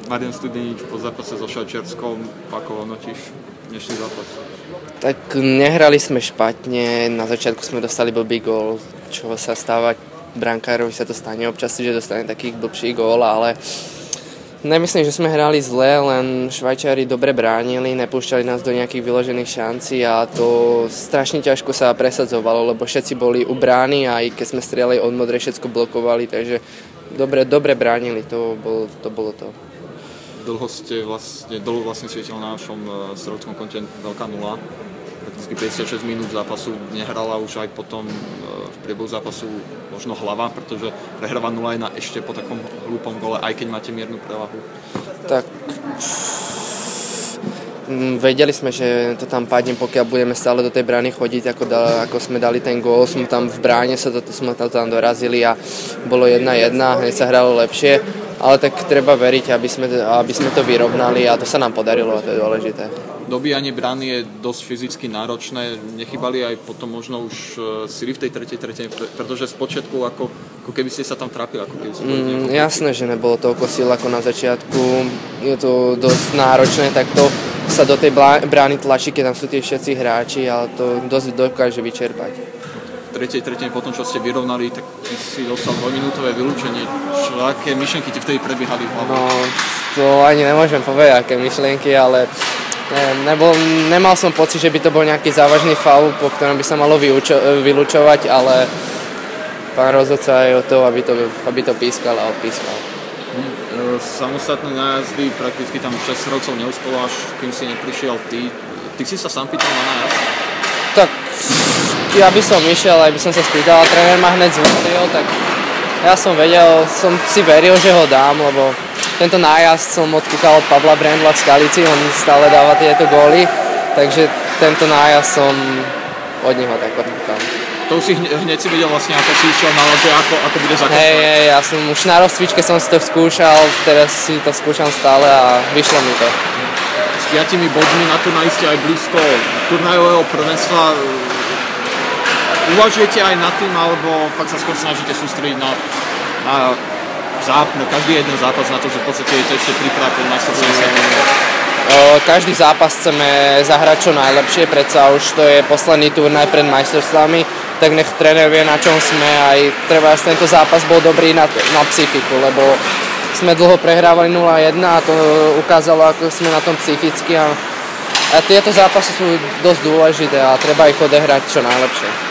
Marian Studenič po zápase so Švajčiarskom, ako hodnotíš dnešný zápas? Tak nehrali sme špatne, na začiatku sme dostali blbý gól, čo sa stáva, brankárovi sa to stane občas, že dostane taký blbší gól, ale nemyslím, že sme hrali zle, len Švajčiari dobre bránili, nepúšťali nás do nejakých vyložených šancí a to strašne ťažko sa presadzovalo, lebo všetci boli u brány a aj keď sme strieľali od modrej, všetko blokovali, takže dobre bránili, to bolo to. Dlho vlastne svietil na našom srdcovskom konte veľká nula. Prakticky 56 minút zápasu nehrala už aj potom v priebehu zápasu možno hlava, pretože prehráva 0-1 ešte po takom hlúpom gole, aj keď máte miernu prevahu. Tak vedeli sme, že to tam padne, pokiaľ budeme stále do tej brány chodiť, ako sme dali ten gól, sme tam v bráne sme to tam dorazili a bolo 1-1, hneď sa hralo lepšie. Ale tak treba veriť, aby sme to vyrovnali a to sa nám podarilo a to je dôležité. Dobíjanie brány je dosť fyzicky náročné, nechybali aj potom možno už sily v tej tretej tretine, pretože spočiatku ako keby ste sa tam trápili, ako keby ste boli jasné, že nebolo toľko síl ako na začiatku, je to dosť náročné, tak to sa do tej brány tlačí, keď tam sú tie všetci hráči, ale to dosť dokáže vyčerpať. V tretej tretine potom, čo ste vyrovnali, tak si dostal 2-minútové vylúčenie. Aké myšlienky ti vtedy prebiehali v hlave? No, to ani nemôžem povedať, aké myšlienky, ale nemal som pocit, že by to bol nejaký závažný faul, po ktorom by sa malo vylúčovať, ale pán rozhodca je o to, aby to pískal a odpískal. Samostatné nájazdy, prakticky tam 6 rodcov neuspelo, až kým si neprišiel ty. Ty si sa sám pýtal na nájazd? Tak ja by som išiel, aj by som sa spýtal, a tréner ma hneď zvolil, tak ja som si veril, že ho dám, lebo tento nájazd som odkúkal od Pavla Brendla v Skalici, on stále dáva tieto góly, takže tento nájazd som od neho tak odkúkal. To si hneď si videl vlastne, ako si išiel na lože, ako bude zakončovať? Hej, ja som už na rozcvičke som si to skúšal, teraz si to skúšam stále a vyšlo mi to. S 5 bodmi na turnaji ste aj blízko turnajového prvenstva. Uvažujete aj nad tým, alebo fakt sa skôr snažíte sústrediť na každý jeden zápas, na to, že v podstate je to ešte príprava pred majstrovstvami sveta? Každý zápas chceme zahrať čo najlepšie, predsa už to je posledný turnaj pred majstrovstvami, tak nech tréner vie, na čom sme, aj treba, tento zápas bol dobrý na psychiku, lebo sme dlho prehrávali 0-1 a to ukázalo, ako sme na tom psychicky a tieto zápasy sú dosť dôležité a treba ich odehrať čo najlepšie.